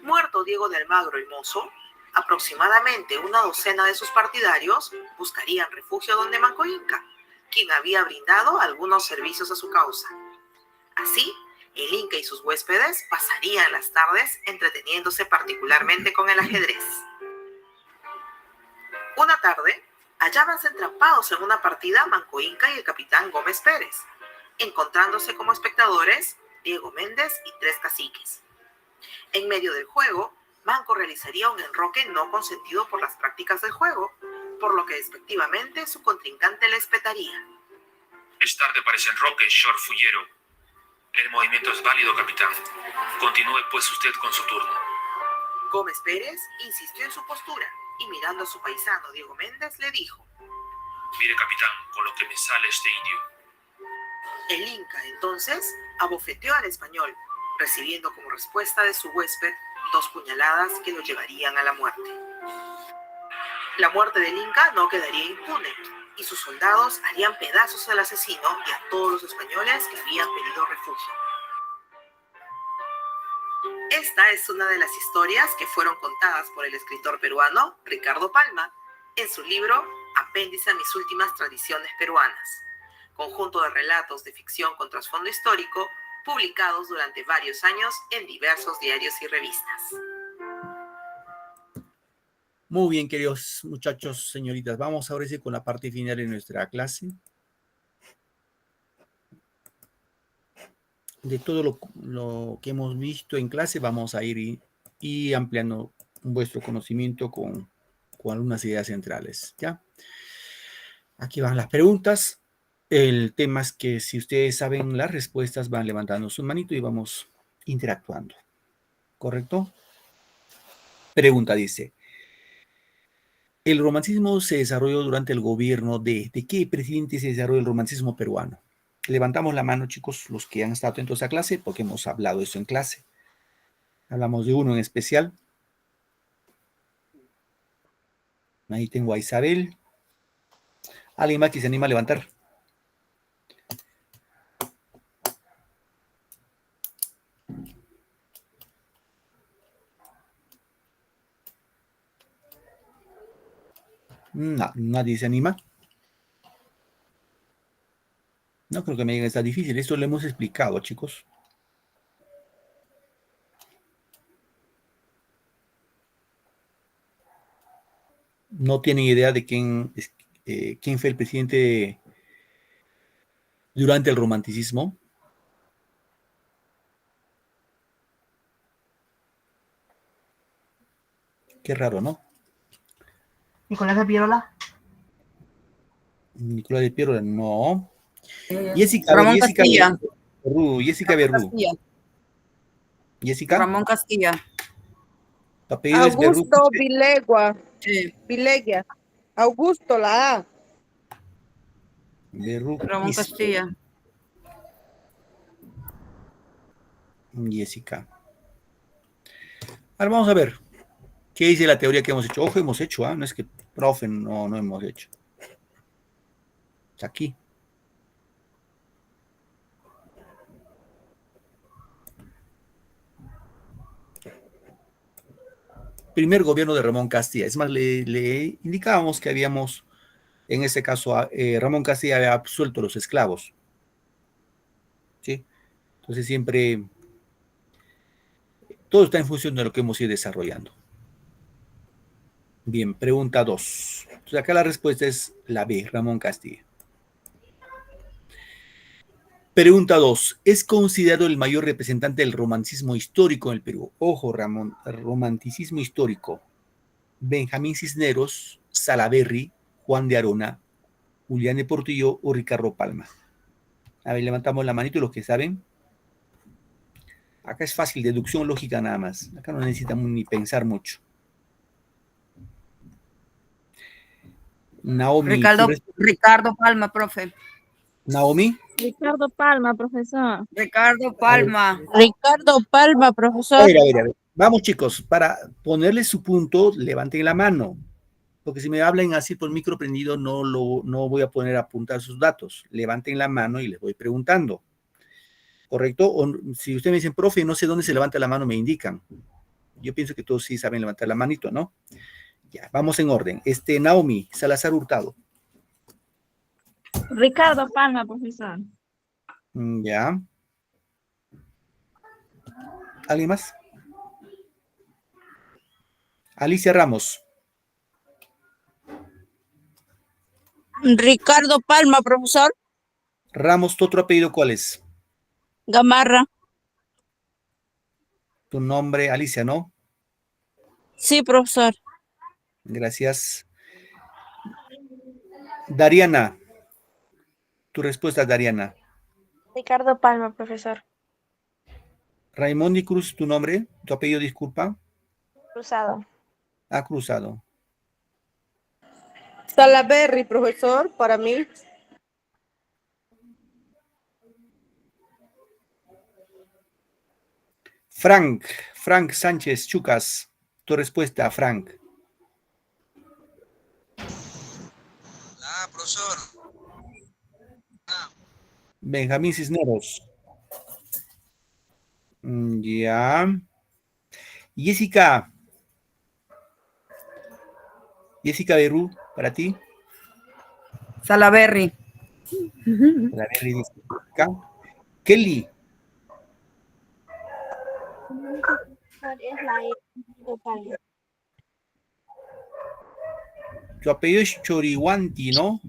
Muerto Diego de Almagro y Mozo, aproximadamente una docena de sus partidarios buscarían refugio donde Manco Inca, quien había brindado algunos servicios a su causa. Así, el Inca y sus huéspedes pasarían las tardes entreteniéndose particularmente con el ajedrez. Una tarde, hallábanse entrampados en una partida Manco Inca y el capitán Gómez Pérez, encontrándose como espectadores Diego Méndez y 3 caciques. En medio del juego, Manco realizaría un enroque no consentido por las prácticas del juego, por lo que despectivamente su contrincante le espetaría. Es tarde para ese enroque, Short Fullero. El movimiento es válido, capitán. Continúe pues usted con su turno. Gómez Pérez insistió en su postura y mirando a su paisano Diego Méndez le dijo: Mire, capitán, con lo que me sale este indio. El Inca entonces abofeteó al español, recibiendo como respuesta de su huésped 2 puñaladas que lo llevarían a la muerte. La muerte del Inca no quedaría impune y sus soldados harían pedazos al asesino y a todos los españoles que habían pedido refugio. Esta es una de las historias que fueron contadas por el escritor peruano Ricardo Palma en su libro Apéndice a mis últimas tradiciones peruanas, conjunto de relatos de ficción con trasfondo histórico publicados durante varios años en diversos diarios y revistas. Muy bien, queridos muchachos, señoritas. Vamos ahora sí con la parte final de nuestra clase. De todo lo que hemos visto en clase, vamos a ir y ampliando vuestro conocimiento con algunas ideas centrales, ¿ya? Aquí van las preguntas. El tema es que si ustedes saben las respuestas, van levantando su manito y vamos interactuando. ¿Correcto? Pregunta dice: ¿el romanticismo se desarrolló durante el gobierno de qué presidente se desarrolló el romanticismo peruano? Levantamos la mano, chicos, los que han estado atentos a clase, porque hemos hablado de eso en clase. Hablamos de uno en especial. Ahí tengo a Isabel. ¿Alguien más que se anima a levantar? No, nadie se anima. No creo que me digan que está difícil. Esto lo hemos explicado, chicos. No tienen idea de quién fue el presidente durante el romanticismo. Qué raro, ¿no? Nicolás de Pirola. Nicolás de Piero, no. Ramón Castilla. Jessica Berrú. Jessica. Ramón Castilla. Tu apellido es Berrú. Augusto Vilegua. Sí. Vilegia. Augusto, la A. Berrú. Ramón Castilla. Jessica. Ahora vamos a ver. ¿Qué dice la teoría que hemos hecho? Ojo, hemos hecho, no es que, profe, no hemos hecho. Está aquí. Primer gobierno de Ramón Castilla. Es más, le indicábamos que habíamos, en este caso, Ramón Castilla había absuelto a los esclavos. ¿Sí? Entonces siempre, todo está en función de lo que hemos ido desarrollando. Bien, pregunta 2. Entonces acá la respuesta es la B, Ramón Castilla. Pregunta 2. ¿Es considerado el mayor representante del romanticismo histórico en el Perú? Ojo, Ramón, romanticismo histórico. Benjamín Cisneros, Salaberry, Juan de Arona, Julián de Portillo o Ricardo Palma. A ver, levantamos la manito los que saben. Acá es fácil, deducción lógica nada más. Acá no necesitamos ni pensar mucho. Naomi. Ricardo Palma, profe. Naomi. Ricardo Palma, profesor. Ricardo Palma. Ricardo Palma, profesor. A ver. Vamos, chicos, para ponerle su punto, levanten la mano. Porque si me hablan así por micro prendido, no voy a poner a apuntar sus datos. Levanten la mano y les voy preguntando. ¿Correcto? O si ustedes me dicen, profe, no sé dónde se levanta la mano, me indican. Yo pienso que todos sí saben levantar la manito, ¿no? Ya, vamos en orden. Naomi, Salazar Hurtado. Ricardo Palma, profesor. Ya. ¿Alguien más? Alicia Ramos. Ricardo Palma, profesor. Ramos, ¿tu otro apellido cuál es? Gamarra. Tu nombre, Alicia, ¿no? Sí, profesor. Gracias. Dariana. Tu respuesta, Dariana. Ricardo Palma, profesor. Raimondi Cruz, tu nombre, tu apellido, disculpa. Cruzado. Cruzado. Salaberry, profesor, para mí. Frank Sánchez Chucas, tu respuesta, Frank. Profesor. Benjamín Cisneros. Ya. Jessica Berú, para ti. Salaberry. Salaberry, dice Jessica. Kelly. Tu apellido es Chorihuanti, ¿no?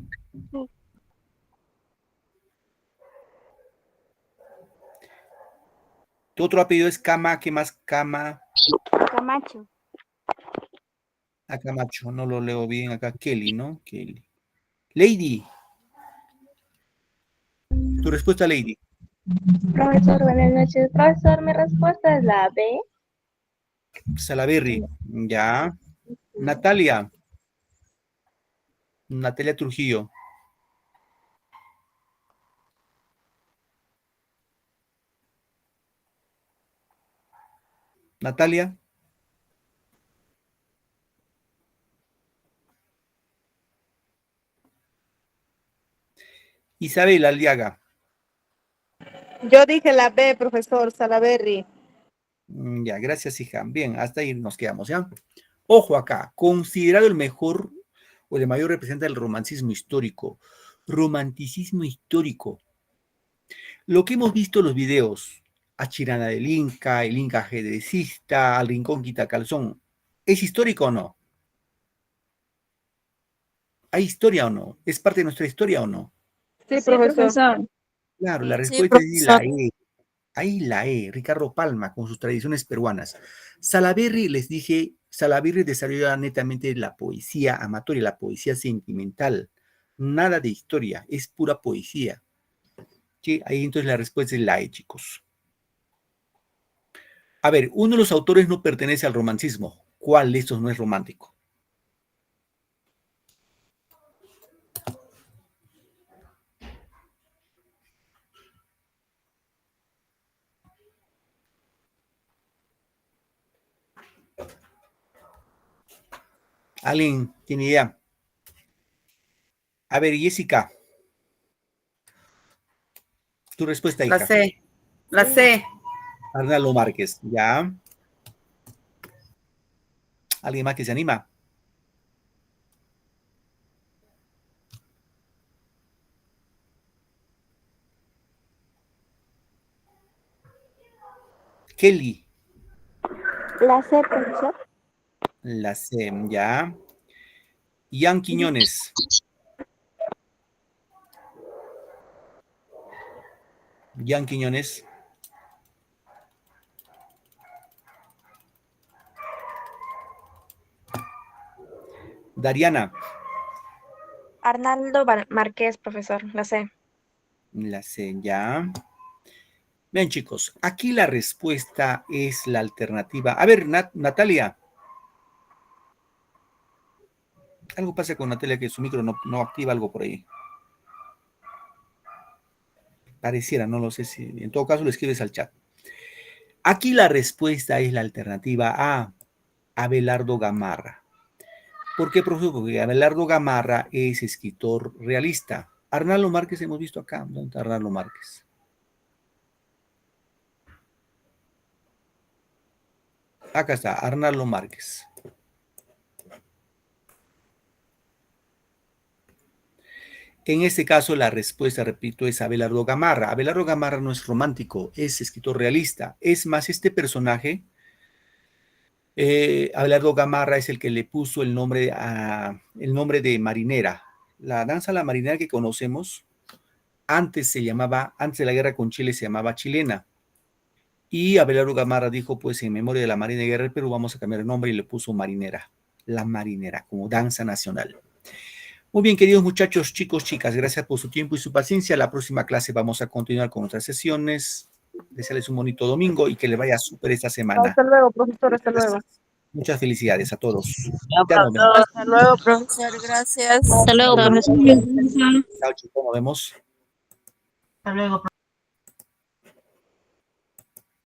Tu otro apellido es Cama, ¿qué más? Camacho. Camacho, no lo leo bien acá. Kelly, ¿no? Kelly. Lady. Tu respuesta, Lady. Profesor, buenas noches. Profesor, mi respuesta es la B. Salaberry. Ya. Natalia Trujillo. Natalia. Isabel Aliaga. Yo dije la B, profesor, Salaberry. Ya, gracias, hija. Bien, hasta ahí nos quedamos, ¿ya? Ojo acá, considerado el mejor o el mayor representante del romanticismo histórico. Romanticismo histórico. Lo que hemos visto en los videos, a Chirana del Inca, el Inca ajedrecista, al Rincón Quitacalzón, ¿es histórico o no? ¿Hay historia o no? ¿Es parte de nuestra historia o no? Sí, profesor. Claro, la Sí, respuesta es la profesor. E. Ahí la E, Ricardo Palma, con sus tradiciones peruanas. Salaberry, les dije, Salaberry desarrolla netamente la poesía amatoria, la poesía sentimental. Nada de historia, es pura poesía. ¿Sí? Ahí entonces la respuesta es la E, chicos. A ver, uno de los autores no pertenece al romanticismo. ¿Cuál de estos no es romántico? ¿Alguien tiene idea? A ver, Jessica. Tu respuesta, hija. La C. Arnaldo Márquez, ya. ¿Alguien más que se anima? Kelly. La C, profesor. La C, ya. Ian Quiñones. Ian Quiñones. Dariana. Arnaldo Márquez, profesor. La C. La C, ya. Bien, chicos, aquí la respuesta es la alternativa. A ver, Natalia. Algo pasa con Natalia que su micro no activa algo por ahí. Pareciera, no lo sé si. En todo caso, lo escribes al chat. Aquí la respuesta es la alternativa A, Abelardo Gamarra. ¿Por qué, profesor? Porque Abelardo Gamarra es escritor realista. Arnaldo Márquez hemos visto acá. ¿Dónde está Arnaldo Márquez? Acá está, Arnaldo Márquez. En este caso, la respuesta, repito, es Abelardo Gamarra. Abelardo Gamarra no es romántico, es escritor realista. Es más, este personaje, Abelardo Gamarra es el que le puso el nombre de marinera. La danza a la marinera que conocemos, antes de la guerra con Chile se llamaba chilena. Y Abelardo Gamarra dijo, pues en memoria de la Marina de Guerra del Perú vamos a cambiar el nombre y le puso marinera, la marinera, como danza nacional. Muy bien, queridos muchachos, chicos, chicas, gracias por su tiempo y su paciencia. La próxima clase vamos a continuar con otras sesiones. Desearles un bonito domingo y que les vaya súper esta semana. Hasta luego, profesor, hasta luego. Muchas felicidades a todos. Hasta luego, profesor. Gracias. Hasta luego, profesor. Chao, chicos, nos vemos. Hasta luego, profesor.